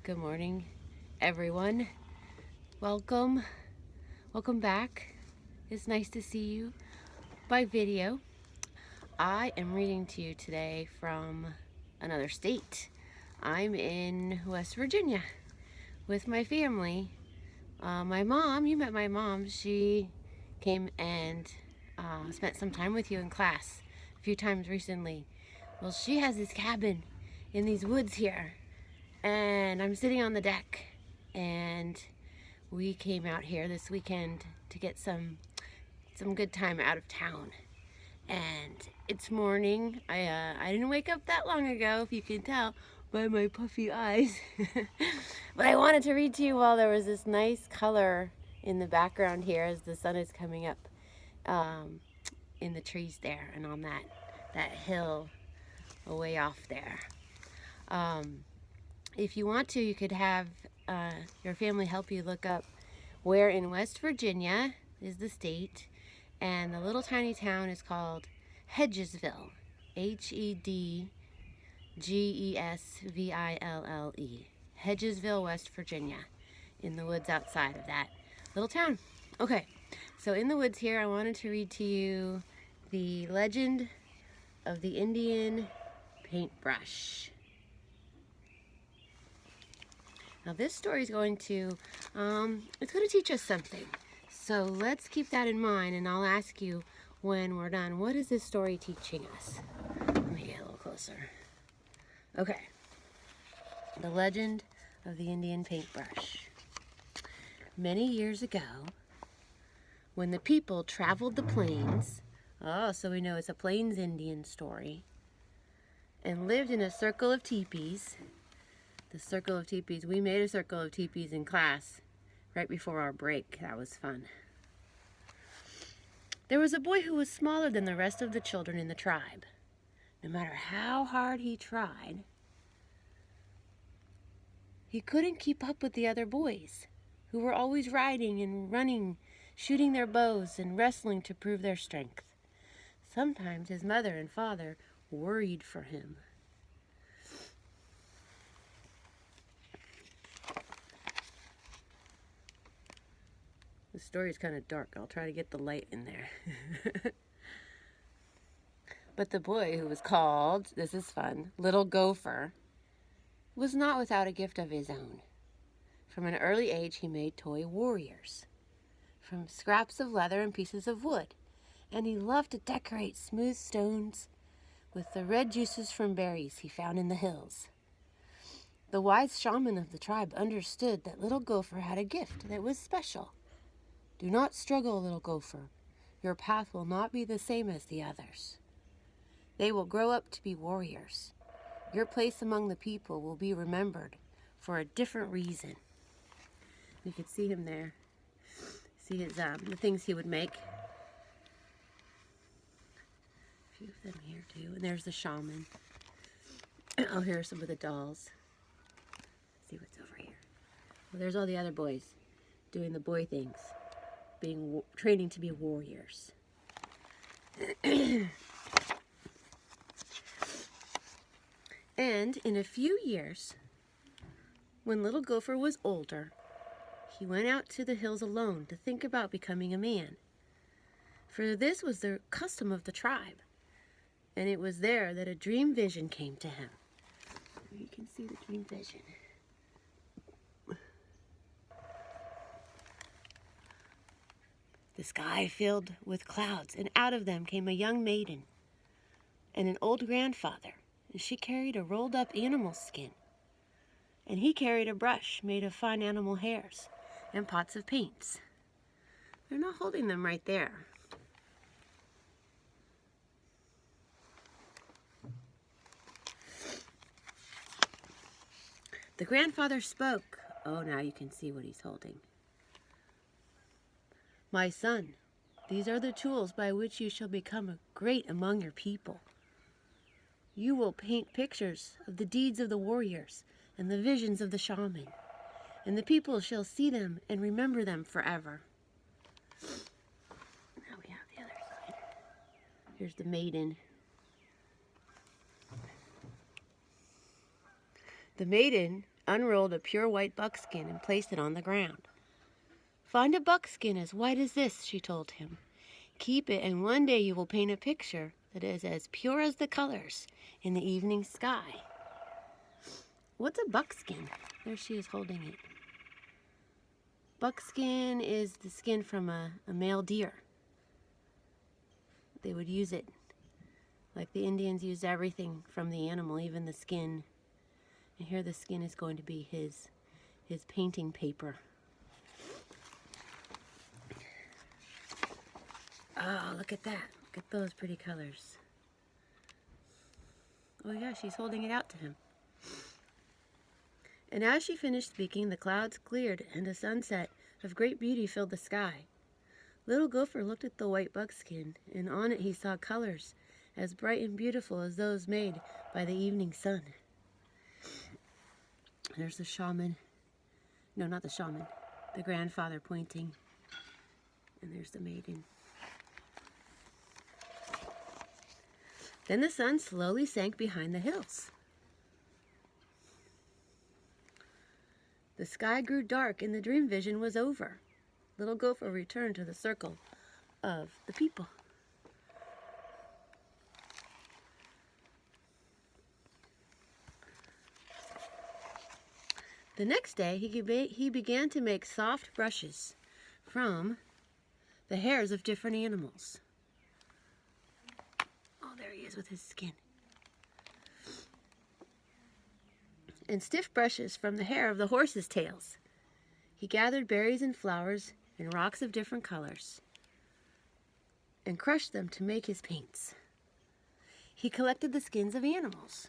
Good morning, everyone. Welcome back. It's nice to see you by video. I am reading to you today from another state. I'm in West Virginia with my family. My mom, you met my mom, she came and spent some time with you in class a few times recently. Well, she has this cabin in these woods here, and I'm sitting on the deck, and we came out here this weekend to get some good time out of town. And it's morning. I didn't wake up that long ago, if you can tell by my puffy eyes. But I wanted to read to you while there was this nice color in the background here as the sun is coming up in the trees there and on that hill way off there. If you want to, you could have your family help you look up where in West Virginia is the state, and the little tiny town is called Hedgesville, Hedgesville, Hedgesville, West Virginia, in the woods outside of that little town. Okay, so in the woods here, I wanted to read to you the legend of the Indian paintbrush. Now this story is going to, it's going to teach us something. So let's keep that in mind, and I'll ask you when we're done, what is this story teaching us? Let me get a little closer. Okay. The legend of the Indian paintbrush. Many years ago, when the people traveled the plains, so we know it's a Plains Indian story, and lived in a circle of teepees. The circle of teepees. We made a circle of teepees in class right before our break. That was fun. There was a boy who was smaller than the rest of the children in the tribe. No matter how hard he tried, he couldn't keep up with the other boys, who were always riding and running, shooting their bows and wrestling to prove their strength. Sometimes his mother and father worried for him. The story is kind of dark. I'll try to get the light in there. But the boy, who was called, this is fun, Little Gopher, was not without a gift of his own. From an early age, he made toy warriors from scraps of leather and pieces of wood, and he loved to decorate smooth stones with the red juices from berries he found in the hills. The wise shaman of the tribe understood that Little Gopher had a gift that was special. Do not struggle, Little Gopher. Your path will not be the same as the others. They will grow up to be warriors. Your place among the people will be remembered for a different reason. You can see him there. See his the things he would make. A few of them here too. And there's the shaman. Oh, here are some of the dolls. Let's see what's over here. Well, there's all the other boys doing the boy things. Training to be warriors. And in a few years, when Little Gopher was older, he went out to the hills alone to think about becoming a man. For this was the custom of the tribe, and it was there that a dream vision came to him. You can see the dream vision. The sky filled with clouds, and out of them came a young maiden and an old grandfather, and she carried a rolled-up animal skin, and he carried a brush made of fine animal hairs and pots of paints. They're not holding them right there. The grandfather spoke. Oh, now you can see what he's holding. My son, these are the tools by which you shall become great among your people. You will paint pictures of the deeds of the warriors and the visions of the shaman, and the people shall see them and remember them forever. Now we have the other side. Here's the maiden. The maiden unrolled a pure white buckskin and placed it on the ground. "Find a buckskin as white as this," she told him. "Keep it, and one day you will paint a picture that is as pure as the colors in the evening sky." What's a buckskin? There she is holding it. Buckskin is the skin from a male deer. They would use it like the Indians used everything from the animal, even the skin. And here the skin is going to be his painting paper. Oh, look at that. Look at those pretty colors. Oh yeah, she's holding it out to him. And as she finished speaking, the clouds cleared and a sunset of great beauty filled the sky. Little Gopher looked at the white buckskin, and on it he saw colors as bright and beautiful as those made by the evening sun. There's the shaman. No, not the shaman. The grandfather pointing. And there's the maiden. Then the sun slowly sank behind the hills. The sky grew dark and the dream vision was over. Little Gopher returned to the circle of the people. The next day, he began to make soft brushes from the hairs of different animals. Oh, there he is with his skin. And stiff brushes from the hair of the horses' tails. He gathered berries and flowers and rocks of different colors and crushed them to make his paints. He collected the skins of animals,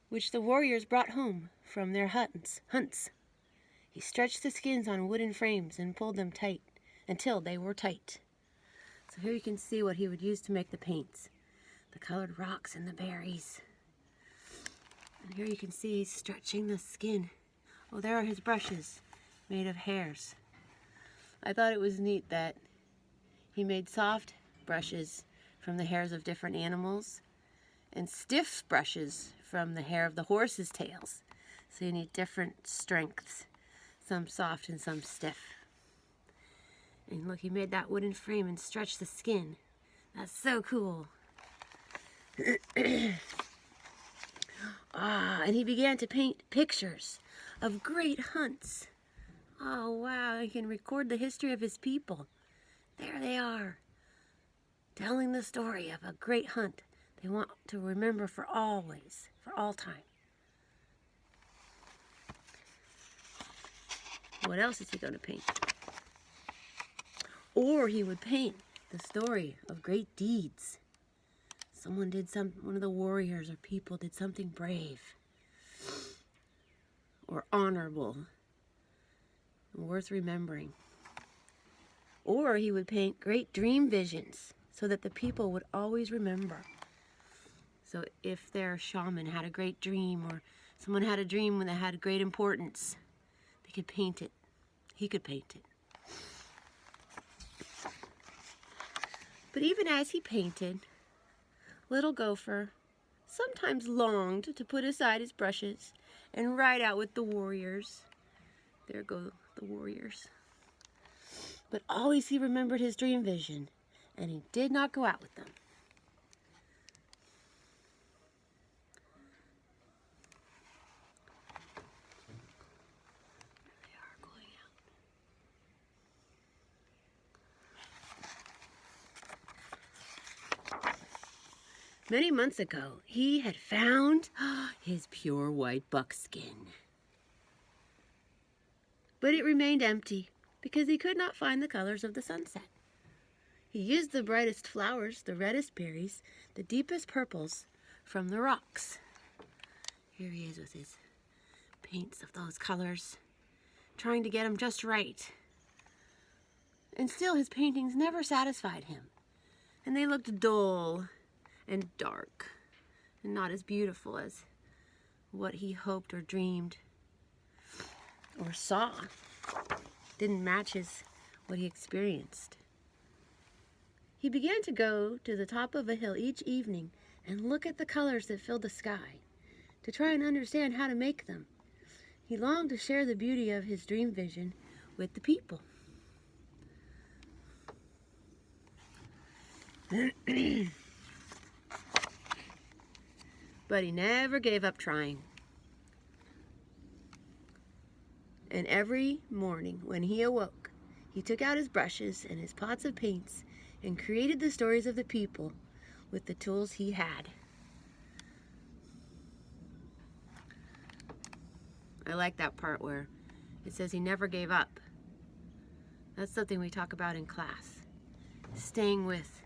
which the warriors brought home from their hunts. He stretched the skins on wooden frames and pulled them tight until they were tight. So here you can see what he would use to make the paints. The colored rocks and the berries. And here you can see he's stretching the skin. Oh, there are his brushes made of hairs. I thought it was neat that he made soft brushes from the hairs of different animals and stiff brushes from the hair of the horses' tails. So you need different strengths, some soft and some stiff. And look, he made that wooden frame and stretched the skin. That's so cool. And he began to paint pictures of great hunts. Oh, wow, he can record the history of his people. There they are, telling the story of a great hunt they want to remember for always, for all time. What else is he going to paint? Or he would paint the story of great deeds. One of the warriors or people did something brave or honorable and worth remembering. Or he would paint great dream visions so that the people would always remember. So if their shaman had a great dream or someone had a dream that had great importance, they could paint it. He could paint it. But even as he painted, Little Gopher sometimes longed to put aside his brushes and ride out with the warriors. There go the warriors. But always he remembered his dream vision, and he did not go out with them. They are going out. Many months ago, he had found his pure white buckskin. But it remained empty because he could not find the colors of the sunset. He used the brightest flowers, the reddest berries, the deepest purples from the rocks. Here he is with his paints of those colors, trying to get them just right. And still his paintings never satisfied him, and they looked dull and dark and not as beautiful as what he hoped or dreamed or saw. Didn't match what he experienced. He began to go to the top of a hill each evening and look at the colors that filled the sky, to try and understand how to make them. He longed to share the beauty of his dream vision with the people. But he never gave up trying. And every morning when he awoke, he took out his brushes and his pots of paints and created the stories of the people with the tools he had. I like that part where it says he never gave up. That's something we talk about in class. Staying with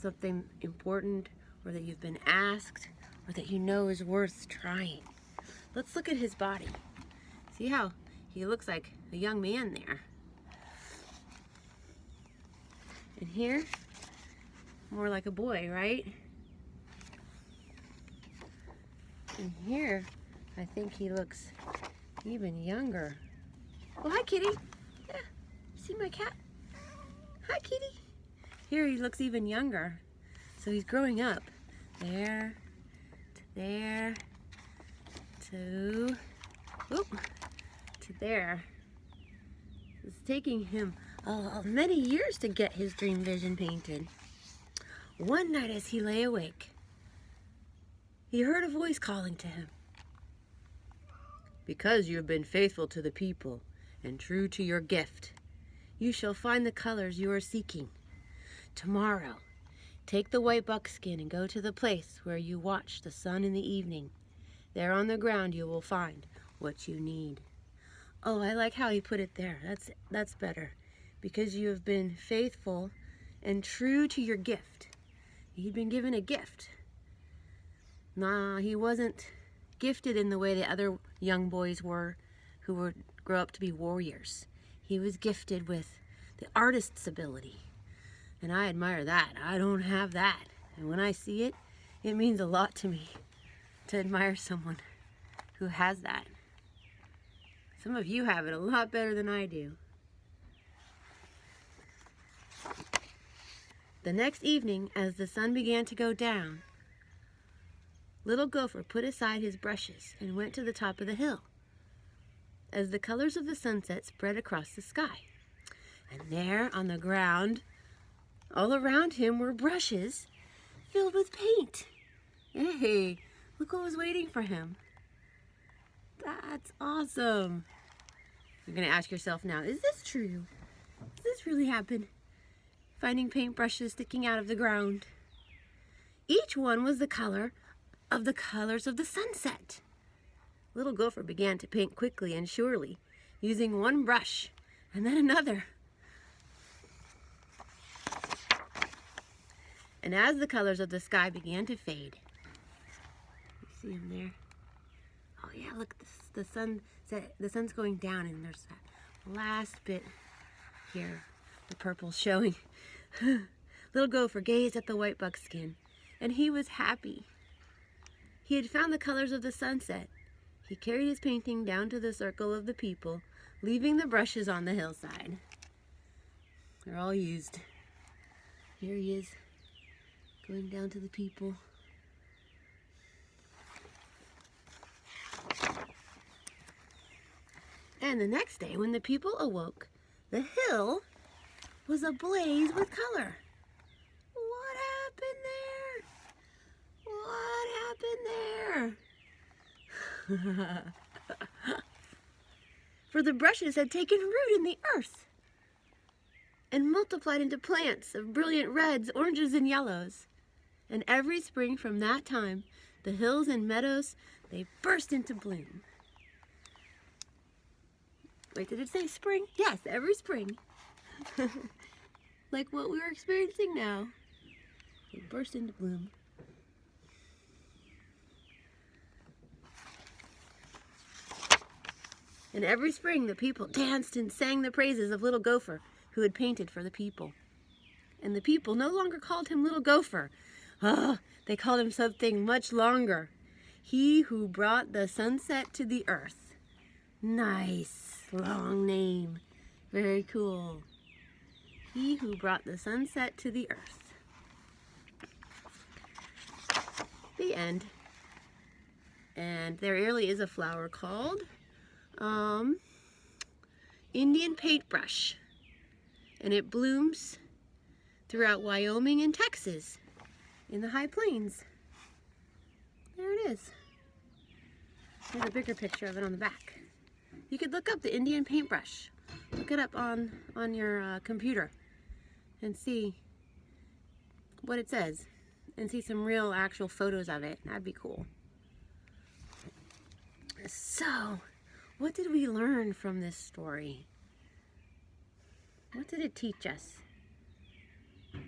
something important, or that you've been asked, or that you know is worth trying. Let's look at his body. See how he looks like a young man there. And here, more like a boy, right? And here, I think he looks even younger. Oh, hi, kitty. Yeah, see my cat? Hi, kitty. Here he looks even younger. So he's growing up. There, to there, to, whoop, to there. It's taking him many years to get his dream vision painted. One night as he lay awake, he heard a voice calling to him. Because you have been faithful to the people and true to your gift, you shall find the colors you are seeking. Tomorrow, take the white buckskin and go to the place where you watch the sun in the evening. There on the ground you will find what you need. Oh, I like how he put it there. That's better. Because you have been faithful and true to your gift. He'd been given a gift. Nah, he wasn't gifted in the way the other young boys were who would grow up to be warriors. He was gifted with the artist's ability. And I admire that. I don't have that. And when I see it, it means a lot to me to admire someone who has that. Some of you have it a lot better than I do. The next evening, as the sun began to go down, Little Gopher put aside his brushes and went to the top of the hill, as the colors of the sunset spread across the sky. And there on the ground, all around him, were brushes filled with paint. Hey, look what was waiting for him. That's awesome. You're going to ask yourself now, is this true? Does this really happen? Finding paintbrushes sticking out of the ground. Each one was the color of the colors of the sunset. Little Gopher began to paint quickly and surely, using one brush and then another. And as the colors of the sky began to fade, you see him there? Oh yeah, look, the sun's going down, and there's that last bit here, the purple showing. Little Gopher gazed at the white buckskin, and he was happy. He had found the colors of the sunset. He carried his painting down to the circle of the people, leaving the brushes on the hillside. They're all used. Here he is, going down to the people. And the next day, when the people awoke, the hill was ablaze with color. What happened there? What happened there? For the brushes had taken root in the earth and multiplied into plants of brilliant reds, oranges, and yellows. And every spring from that time, the hills and meadows, they burst into bloom. Wait, did it say spring? Yes, every spring. Like what we're experiencing now. They burst into bloom. And every spring the people danced and sang the praises of Little Gopher, who had painted for the people. And the people no longer called him Little Gopher. They called him something much longer. He who brought the sunset to the earth. Nice, long name. Very cool. He who brought the sunset to the earth. The end. And there really is a flower called Indian Paintbrush. And it blooms throughout Wyoming and Texas in the high plains. There it is. There's a bigger picture of it on the back. You could look up the Indian Paintbrush. Look it up on your computer and see what it says and see some real actual photos of it. That'd be cool. So, what did we learn from this story? What did it teach us? Do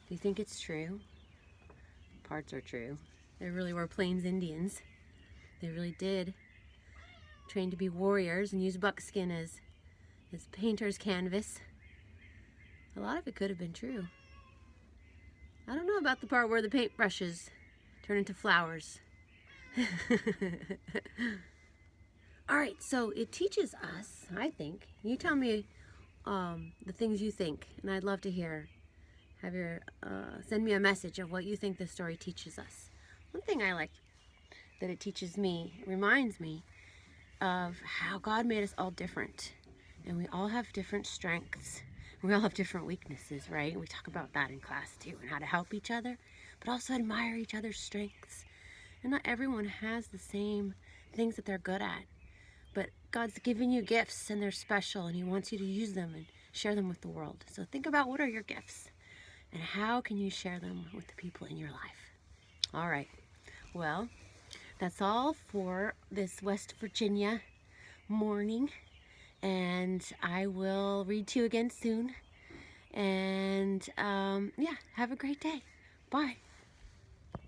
you think it's true? Parts are true. They really were Plains Indians. They really did train to be warriors and use buckskin as painter's canvas. A lot of it could have been true. I don't know about the part where the paintbrushes turn into flowers. Alright, so it teaches us, I think. You tell me the things you think, and I'd love to hear. Send me a message of what you think this story teaches us. One thing I like that it teaches me, it reminds me of how God made us all different. And we all have different strengths. We all have different weaknesses, right? We talk about that in class too, and how to help each other, but also admire each other's strengths. And not everyone has the same things that they're good at. But God's given you gifts, and they're special, and He wants you to use them and share them with the world. So think about, what are your gifts? And how can you share them with the people in your life? All right. Well, that's all for this West Virginia morning. And I will read to you again soon. And yeah, have a great day. Bye.